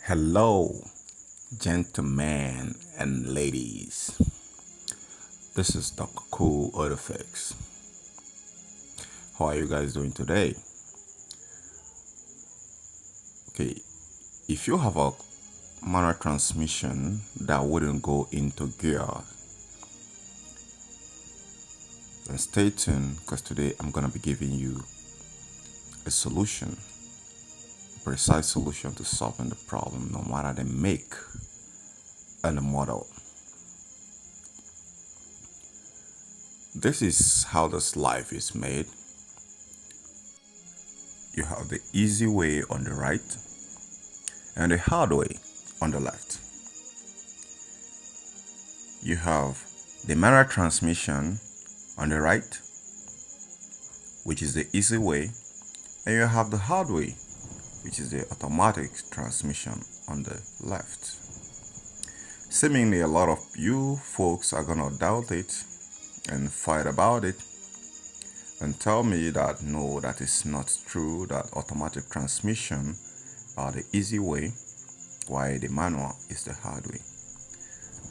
Hello, gentlemen and ladies. This is Dr. Cool Artifacts. How are you guys doing today? Okay, if you have a manual transmission that wouldn't go into gear, then stay tuned because today I'm going to be giving you a solution, a precise solution to solving the problem, no matter the make and the model. This is how this life is made. You have the easy way on the right and the hard way on the left. You have the manual transmission on the right, which is the easy way, and you have the hard way, which is the automatic transmission on the left. Seemingly a lot of you folks are gonna doubt it and fight about it and tell me that no, that is not true, that automatic transmission are the easy way, while the manual is the hard way.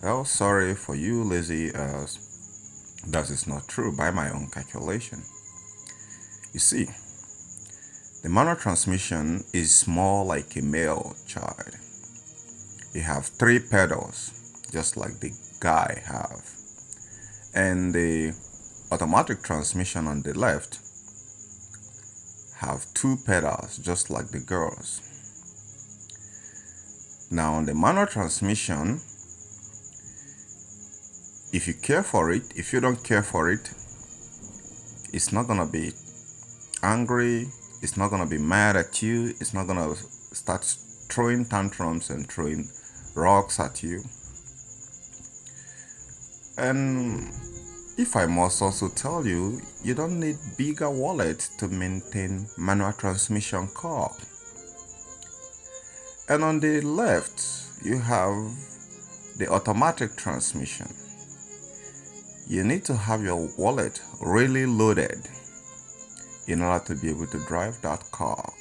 Well, sorry for you lazy as that is not true by my own calculation. You see, the manual transmission is more like a male child. You have 3 pedals, just like the guy have. And the automatic transmission on the left have 2 pedals, just like the girls. Now on the manual transmission, if you care for it, if you don't care for it, it's not gonna be angry, it's not gonna be mad at you, it's not gonna start throwing tantrums and throwing rocks at you. And if I must also tell you, you don't need bigger wallet to maintain manual transmission car. And on the left, you have the automatic transmission. You need to have your wallet really loaded in order to be able to drive that car.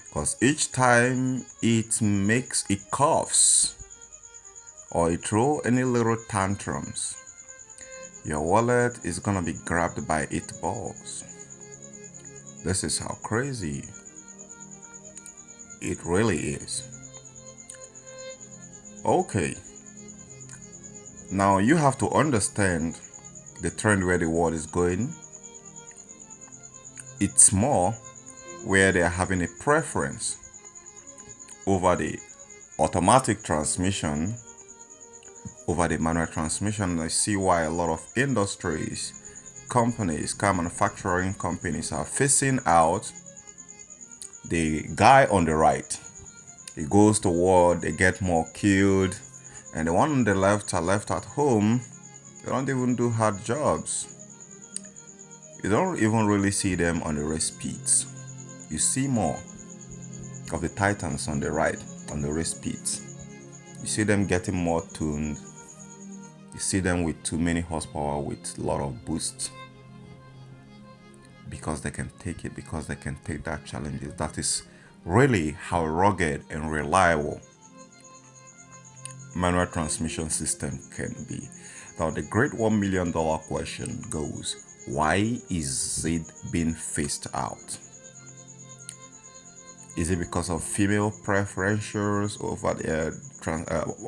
Because each time it coughs or it throws any little tantrums, your wallet is gonna be grabbed by 8 balls. This is how crazy it really is. Okay. Now you have to understand the trend where the world is going. It's more where they are having a preference over the automatic transmission over the manual transmission. I see why a lot of industries, companies, car manufacturing companies are phasing out the guy on the right. He goes to war, they get more killed, and the one on the left are left at home. They don't even do hard jobs. You don't even really see them on the race pits. You see more of the titans on the right, on the race pits. You see them getting more tuned. You see them with too many horsepower, with a lot of boost, because they can take it, because they can take that challenges. That is really how rugged and reliable manual transmission system can be. Now the great $1 million question goes, why is it being phased out? Is it because of female preferences over the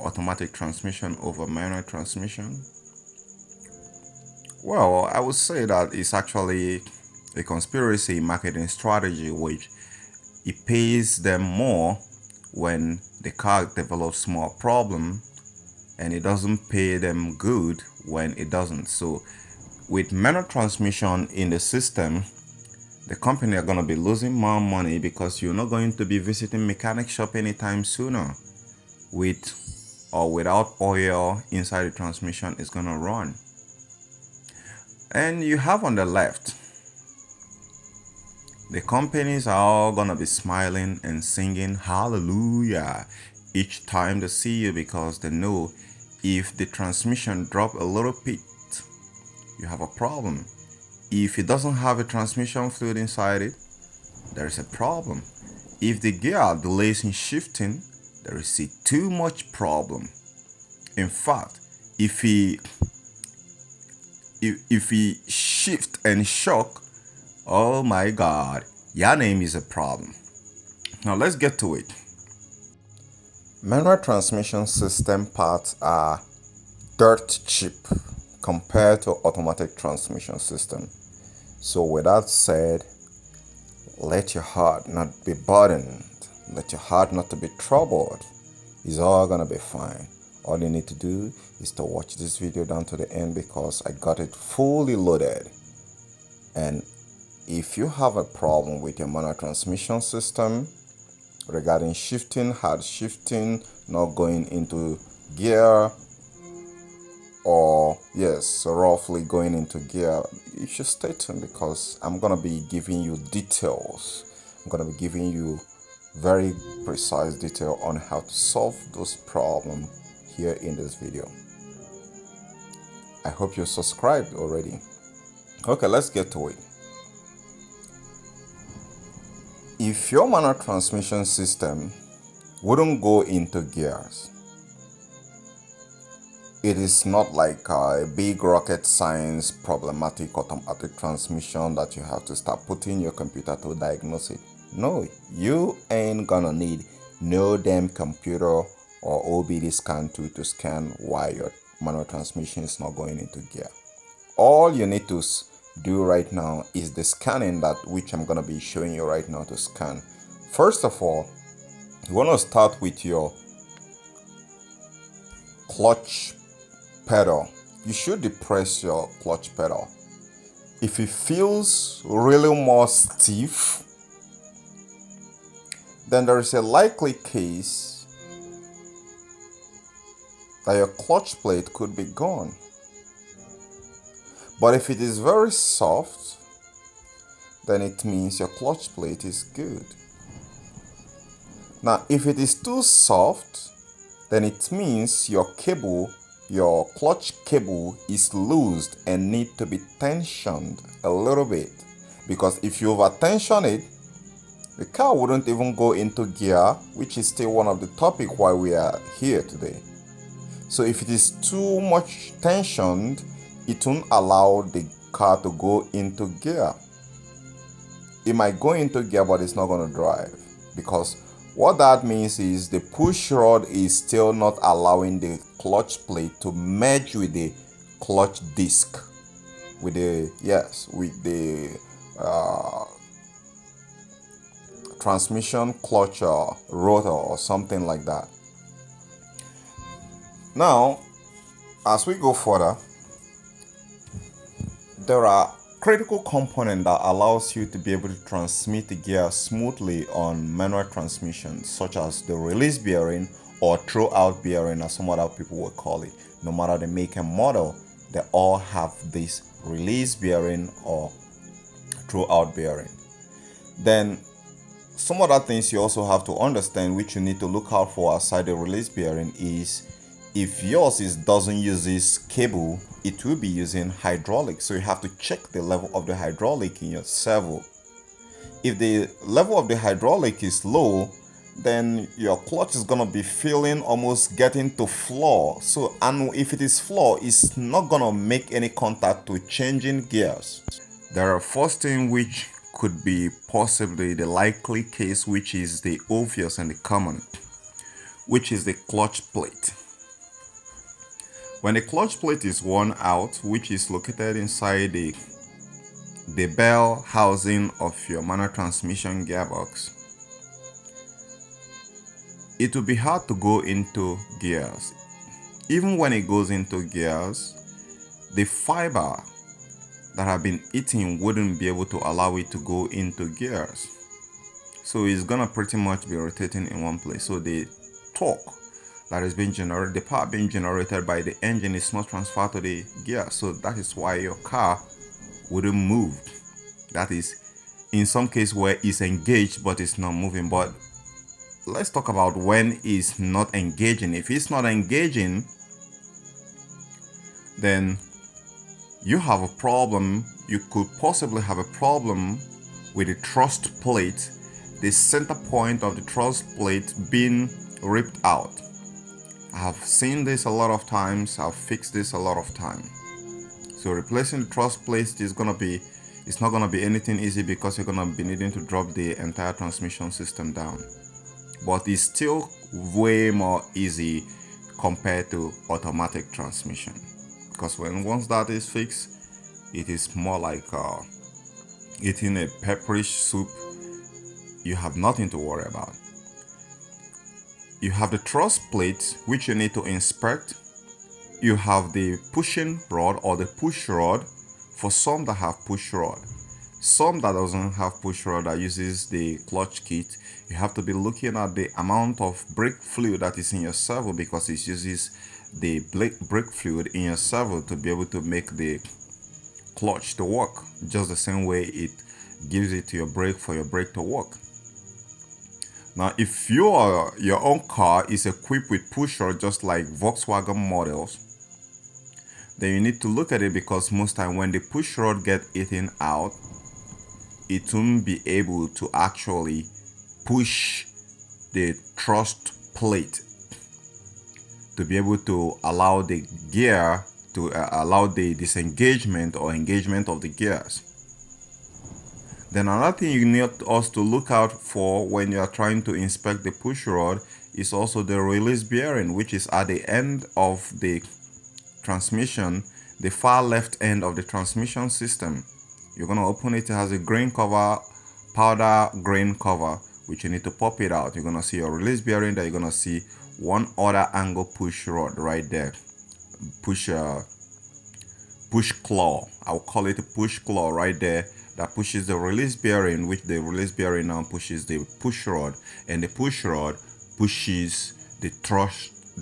automatic transmission over manual transmission? Well, I would say that it's actually a conspiracy marketing strategy, which it pays them more when the car develops more problem, and it doesn't pay them good when it doesn't. So with manual transmission in the system, the company are going to be losing more money because you're not going to be visiting mechanic shop anytime sooner. With or without oil inside the transmission is going to run. And you have on the left, the companies are all going to be smiling and singing hallelujah each time they see you, because they know if the transmission drop a little bit, you have a problem. If it doesn't have a transmission fluid inside it, there is a problem. If the gear delays in shifting, there is too much problem. In fact, if he shift and shock, oh my God, your name is a problem. Now let's get to it. Manual transmission system parts are dirt cheap compared to automatic transmission system. So with that said, let your heart not be burdened. Let your heart not to be troubled. It's all gonna be fine. All you need to do is to watch this video down to the end because I got it fully loaded. And if you have a problem with your manual transmission system regarding shifting, hard shifting, not going into gear, or yes, roughly going into gear, you should stay tuned because I'm gonna be giving you details. I'm gonna be giving you very precise detail on how to solve those problems here in this video. I hope you're subscribed already. Okay, let's get to it. If your manual transmission system wouldn't go into gears, it is not like a big rocket science problematic automatic transmission that you have to start putting your computer to diagnose it. No, you ain't gonna need no damn computer or OBD scan tool to scan why your manual transmission is not going into gear. All you need to do right now is the scanning that which I'm gonna be showing you right now to scan. First of all, you want to start with your clutch pedal. You should depress your clutch pedal. If it feels really more stiff, then there is a likely case that your clutch plate could be gone. But if it is very soft, then it means your clutch plate is good. Now, if it is too soft, then it means your clutch cable is loosed and need to be tensioned a little bit. Because if you over tension it, the car wouldn't even go into gear, which is still one of the topic why we are here today. So if it is too much tensioned, it won't allow the car to go into gear. It might go into gear, but it's not going to drive, because what that means is the push rod is still not allowing the clutch plate to merge with the clutch disc, with the transmission clutch rotor or something like that. Now, as we go further, there are critical component that allows you to be able to transmit the gear smoothly on manual transmission, such as the release bearing or throw-out bearing, as some other people will call it. No matter the make and model, they all have this release bearing or throw-out bearing. Then some other things you also have to understand, which you need to look out for aside the release bearing, is if yours doesn't use this cable, it will be using hydraulic. So you have to check the level of the hydraulic in your servo. If the level of the hydraulic is low, then your clutch is gonna be feeling almost getting to floor. So, and if it is floor, it's not gonna make any contact to changing gears. There are first thing which could be possibly the likely case, which is the obvious and the common, which is the clutch plate. When the clutch plate is worn out, which is located inside the bell housing of your manual transmission gearbox, it will be hard to go into gears. Even when it goes into gears, the fiber that have been eaten wouldn't be able to allow it to go into gears. So it's gonna pretty much be rotating in one place. So the torque that is being generated, the power being generated by the engine, is not transferred to the gear. So that is why your car wouldn't move. That is in some case where it's engaged but it's not moving. But let's talk about when it's not engaging. If it's not engaging, then you have a problem. You could possibly have a problem with the thrust plate, the center point of the thrust plate being ripped out. I have seen this a lot of times. I've fixed this a lot of times. So replacing the truss plate it's not gonna be anything easy because you're gonna be needing to drop the entire transmission system down. But it's still way more easy compared to automatic transmission, because once that is fixed, it is more like eating a pepperish soup. You have nothing to worry about. You have the truss plate, which you need to inspect. You have the pushing rod or the push rod for some that have push rod. Some that doesn't have push rod that uses the clutch kit. You have to be looking at the amount of brake fluid that is in your servo, because it uses the brake fluid in your servo to be able to make the clutch to work, just the same way it gives it to your brake for your brake to work. Now, if your own car is equipped with push rod, just like Volkswagen models, then you need to look at it, because most time when the push rod get eaten out, it won't be able to actually push the truss plate to be able to allow the gear to allow the disengagement or engagement of the gears. Then another thing you need us to look out for when you are trying to inspect the push rod is also the release bearing, which is at the end of the transmission, the far left end of the transmission system. You're going to open it. It has a grain cover, powder grain cover, which you need to pop it out. You're going to see your release bearing there. You're going to see one other angle push rod right there. Push claw. I'll call it a push claw right there, that pushes the release bearing, which the release bearing now pushes the push rod, and the push rod pushes the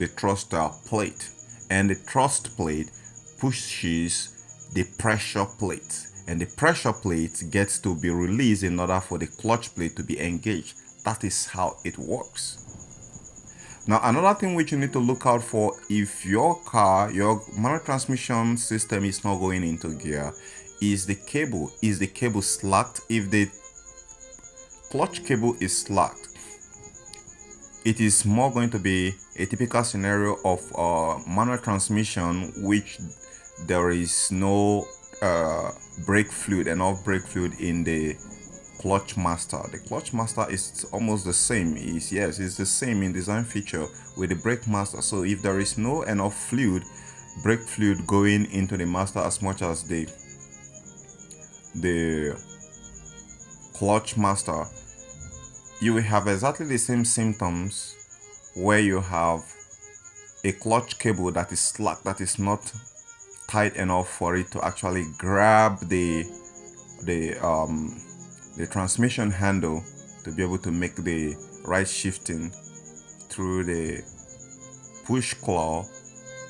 thruster plate, and the thrust plate pushes the pressure plate, and the pressure plate gets to be released in order for the clutch plate to be engaged. That is how it works. Now, another thing which you need to look out for, if your manual transmission system is not going into gear, is the cable. Is the cable slacked? If the clutch cable is slacked, it is more going to be a typical scenario of manual transmission, which there is no brake fluid, enough brake fluid in the clutch master. The clutch master is almost the same. It's the same in design feature with the brake master. So if there is no enough brake fluid going into the master as much as the clutch master, you will have exactly the same symptoms, where you have a clutch cable that is slack, that is not tight enough for it to actually grab the transmission handle to be able to make the right shifting through the push claw,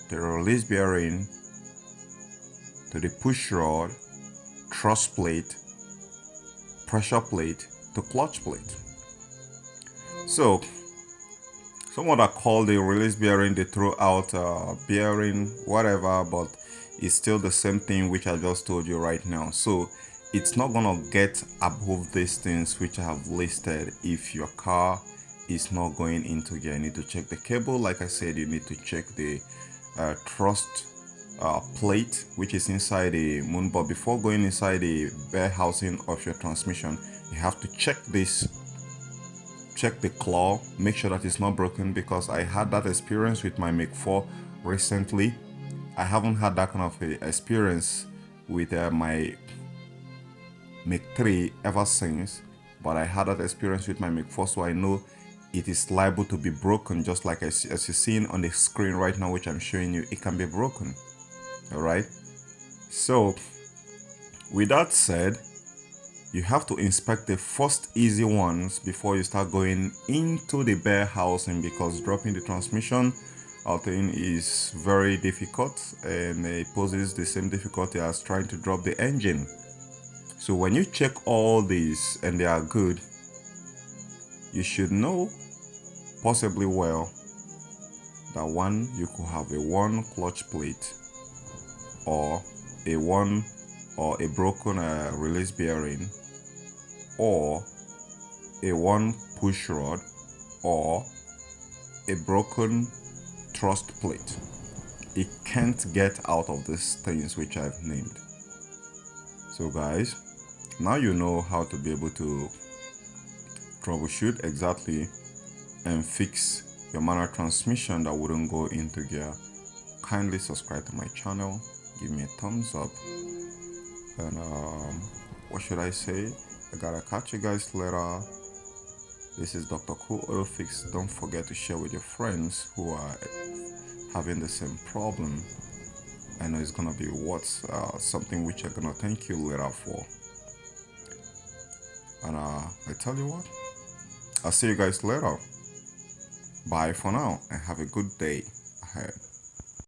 the release bearing, to the push rod, truss plate, pressure plate, to clutch plate. So some would call the release bearing the throwout bearing, whatever, but it's still the same thing which I just told you right now. So it's not gonna get above these things which I have listed if your car is not going into gear. You need to check the cable. Like I said, you need to check the thrust plate, which is inside the moonboard. Before going inside the bear housing of your transmission, you have to check this. Check the claw, make sure that it's not broken, because I had that experience with my Make 4 recently. I haven't had that kind of experience with my Make 3 ever since, but I had that experience with my Make 4, so I know it is liable to be broken, just like as you're seeing on the screen right now, which I'm showing you. It can be broken. All right. So with that said, you have to inspect the first easy ones before you start going into the bare housing, because dropping the transmission thing is very difficult, and it poses the same difficulty as trying to drop the engine. So when you check all these and they are good, you should know possibly well that one, you could have a one clutch plate, or a broken release bearing, or a one push rod, or a broken thrust plate. It can't get out of these things which I've named. So guys, now you know how to be able to troubleshoot exactly and fix your manual transmission that wouldn't go into gear. Kindly subscribe to my channel, give me a thumbs up, and what should I say? I gotta catch you guys later. This is Dr. Cool Auto Fix. Don't forget to share with your friends who are having the same problem. I know it's gonna be something which I'm gonna thank you later for. And I tell you what, I'll see you guys later. Bye for now and have a good day ahead.